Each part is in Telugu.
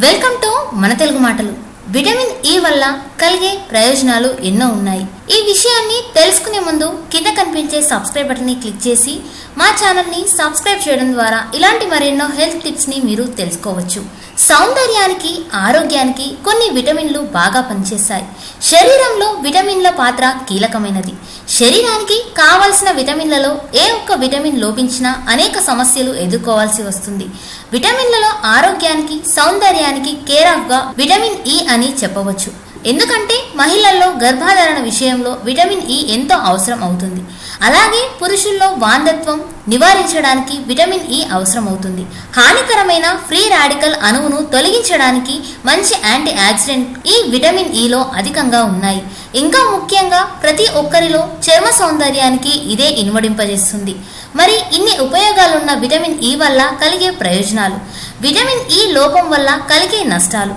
వెల్కమ్ టు మన తెలుగు మాటలు. విటమిన్ ఈ వల్ల కలిగే ప్రయోజనాలు ఎన్నో ఉన్నాయి. ఈ విషయాన్ని తెలుసుకునే ముందు కింద కనిపించే సబ్స్క్రైబ్ బటన్ ని క్లిక్ చేసి మా ఛానల్ ని సబ్స్క్రైబ్ చేయడం ద్వారా ఇలాంటి మరెన్నో హెల్త్ టిప్స్ ని మీరు తెలుసుకోవచ్చు. సౌందర్యానికి, ఆరోగ్యానికి కొన్ని విటమిన్లు బాగా పనిచేస్తాయి. శరీరంలో విటమిన్ల పాత్ర కీలకమైనది. శరీరానికి కావలసిన విటమిన్లలో ఏ ఒక్క విటమిన్ లోపించినా అనేక సమస్యలు ఎదుర్కోవాల్సి వస్తుంది. విటమిన్లలో ఆరోగ్యానికి, సౌందర్యానికి కేర్ ఆఫ్ గా విటమిన్ ఈ అని చెప్పవచ్చు. ఎందుకంటే మహిళల్లో గర్భధారణ విషయంలో విటమిన్ ఈ ఎంతో అవసరం అవుతుంది. అలాగే పురుషుల్లో వాంధత్వం నివారించడానికి విటమిన్ ఈ అవసరం అవుతుంది. హానికరమైన ఫ్రీ రాడికల్ అణువును తొలగించడానికి మంచి యాంటీ ఆక్సిడెంట్ ఈ విటమిన్ ఈలో అధికంగా ఉన్నాయి. ఇంకా ముఖ్యంగా ప్రతి ఒక్కరిలో చర్మ సౌందర్యానికి ఇదే ఇనుమడింపజేస్తుంది. మరి ఇన్ని ఉపయోగాలున్న విటమిన్ ఈ వల్ల కలిగే ప్రయోజనాలు, విటమిన్ ఈ లోపం వల్ల కలిగే నష్టాలు,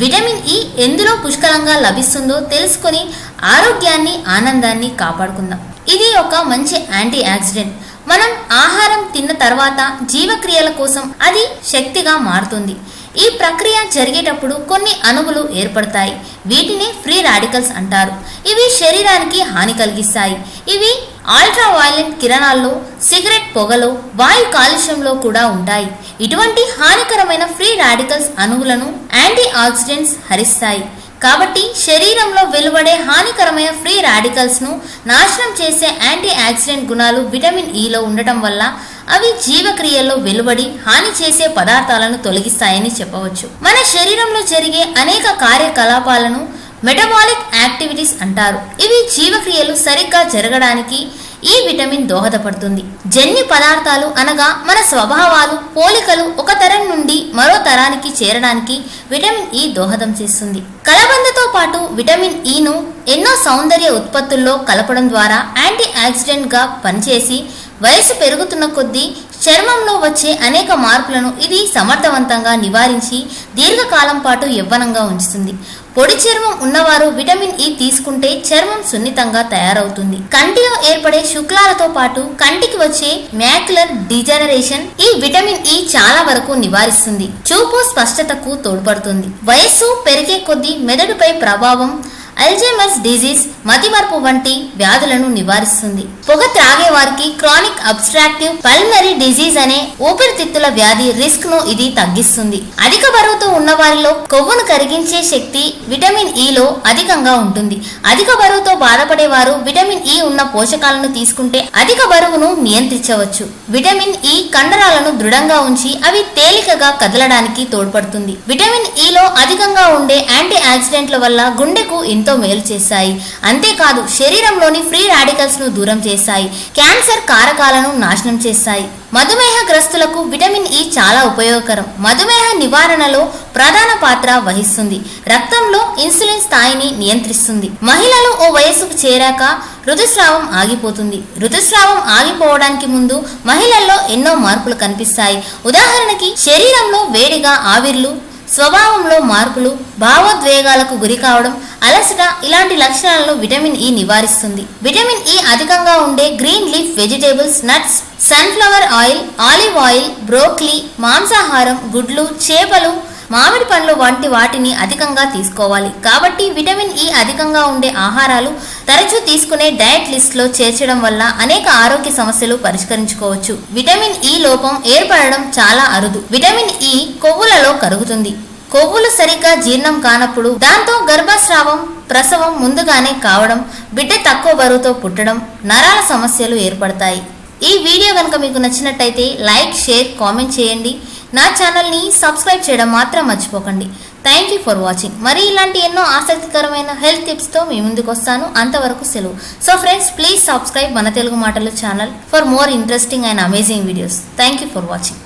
విటమిన్ ఈ ఎందులో పుష్కలంగా లభిస్తుందో తెలుసుకొని ఆరోగ్యాన్ని, ఆనందాన్ని కాపాడుకుందాం. ఇది ఒక మంచి యాంటీ ఆక్సిడెంట్. మనం ఆహారం తిన్న తర్వాత జీవక్రియల కోసం అది శక్తిగా మారుతుంది. ఈ ప్రక్రియ జరిగేటప్పుడు కొన్ని అణువులు ఏర్పడతాయి. వీటిని ఫ్రీ రాడికల్స్ అంటారు. ఇవి శరీరానికి హాని కలిగిస్తాయి. ఇవి అల్ట్రా వైలెట్ కిరణాల్లో, సిగరెట్ పొగలో, వాయు కాలుష్యంలో కూడా ఉంటాయి. ఇటువంటి హానికరమైన ఫ్రీ రాడికల్స్ అణువులను యాంటీ ఆక్సిడెంట్స్ హరిస్తాయి. కాబట్టి శరీరంలో వెలువడే హానికరమైన ఫ్రీ రాడికల్స్ ను నాశనం చేసే యాంటీ ఆక్సిడెంట్ గుణాలు విటమిన్ ఈలో ఉండటం వల్ల అవి జీవక్రియల్లో వెలువడి హాని చేసే పదార్థాలను తొలగిస్తాయని చెప్పవచ్చు. మన శరీరంలో జరిగే అనేక కార్యకలాపాలను మెటబాలిక్ యాక్టివిటీస్ అంటారు. ఇవి జీవక్రియలు సరిగ్గా జరగడానికి ఈ విటమిన్ దోహదపడుతుంది. జన్యు పదార్థాలు అనగా మన స్వభావాలు, పోలికలు ఒక తరం నుండి మరో తరానికి చేరడానికి విటమిన్ ఈ దోహదం చేస్తుంది. కలబందతో పాటు విటమిన్ ఈను ఎన్నో సౌందర్య ఉత్పత్తుల్లో కలపడం ద్వారా యాంటీ ఆక్సిడెంట్ గా పనిచేసి వయసు పెరుగుతున్న కొద్దీ చర్మంలో వచ్చే అనేక మార్పులను ఇది సమర్థవంతంగా నివారించి దీర్ఘకాలం పాటు యవ్వనంగా ఉంచుతుంది. పొడి చర్మం ఉన్నవారు విటమిన్ ఈ తీసుకుంటే చర్మం సున్నితంగా తయారవుతుంది. కంటిలో ఏర్పడే శుక్లాలతో పాటు కంటికి వచ్చే మ్యాక్యులర్ డిజనరేషన్ ఈ విటమిన్ ఈ చాలా వరకు నివారిస్తుంది. చూపు స్పష్టతకు తోడ్పడుతుంది. వయస్సు పెరిగే కొద్దీ మెదడుపై ప్రభావం, అల్జైమర్స్ డిజీజ్, మతిమరుపు వంటి వ్యాధులను నివారిస్తుంది. పొగ త్రాగే వారికి క్రానిక్ అబ్స్ట్రాక్టివ్ పల్మనరీ డిజీజ్ అనే ఊపిరితిత్తుల వ్యాధి రిస్క్ ను ఇది తగ్గిస్తుంది. అధిక బరువుతో ఉన్న వారిలో కొవ్వును కరిగించే శక్తి విటమిన్ ఈలో అధికంగా ఉంటుంది. అధిక బరువుతో బాధపడే వారు విటమిన్ ఈ ఉన్న పోషకాలను తీసుకుంటే అధిక బరువును నియంత్రించవచ్చు. విటమిన్ ఈ కండరాలను దృఢంగా ఉంచి అవి తేలికగా కదలడానికి తోడ్పడుతుంది. విటమిన్ ఈలో అధికంగా ఉండే యాంటీ ఆక్సిడెంట్ల వల్ల గుండెకు ఎంతో మేలు చేస్తాయి. అంతేకాదు శరీరంలోని ఫ్రీ రాడికల్స్ ను దూరం చేస్తాయి. క్యాన్సర్ కారకాలను నాశనం చేస్తాయి. మధుమేహ గ్రస్తులకు విటమిన్ ఈ చాలా ఉపయోగకరం. మధుమేహ నివారణలో ప్రధాన పాత్ర వహిస్తుంది. రక్తంలో ఇన్సులిన్ స్థాయిని నియంత్రిస్తుంది. మహిళలు ఓ వయసుకు చేరాక ఋతుస్రావం ఆగిపోతుంది. ఋతుస్రావం ఆగిపోవడానికి ముందు మహిళల్లో ఎన్నో మార్పులు కనిపిస్తాయి. ఉదాహరణకి శరీరంలో వేడిగా ఆవిర్లు, స్వభావంలో మార్పులు, భావోద్వేగాలకు గురి కావడం, అలసట ఇలాంటి లక్షణాలను విటమిన్ ఈ నివారిస్తుంది. విటమిన్ ఈ అధికంగా ఉండే green leaf vegetables, nuts, sunflower oil, olive oil, broccoli, మాంసాహారం, గుడ్లు, చేపలు, మామిడి పండ్లు వంటి వాటిని అధికంగా తీసుకోవాలి. కాబట్టి విటమిన్ ఈ అధికంగా ఉండే ఆహారాలు తరచూ తీసుకునే డయట్ లిస్ట్ లో చేర్చడం వల్ల అనేక ఆరోగ్య సమస్యలు పరిష్కరించుకోవచ్చు. విటమిన్ ఈ లోపం ఏర్పడడం చాలా అరుదు. విటమిన్ ఈ కొవ్వులలో కరుగుతుంది. కొవ్వులు సరిగ్గా జీర్ణం కానప్పుడు దాంతో గర్భస్రావం, ప్రసవం ముందుగానే కావడం, బిడ్డ తక్కువ బరువుతో పుట్టడం, నరాల సమస్యలు ఏర్పడతాయి. ఈ వీడియో కనుక మీకు నచ్చినట్టయితే లైక్, షేర్, కామెంట్ చేయండి. నా ఛానల్ని సబ్స్క్రైబ్ చేయడం మాత్రం మర్చిపోకండి. Thank you for watching. మరి ఇలాంటి ఎన్నో ఆసక్తికరమైన హెల్త్ టిప్స్తో మీ ముందుకు వస్తాను. అంతవరకు సెలవు. సో ఫ్రెండ్స్, ప్లీజ్ సబ్స్క్రైబ్ మన తెలుగు మాటలు channel for more interesting and amazing videos. Thank you for watching.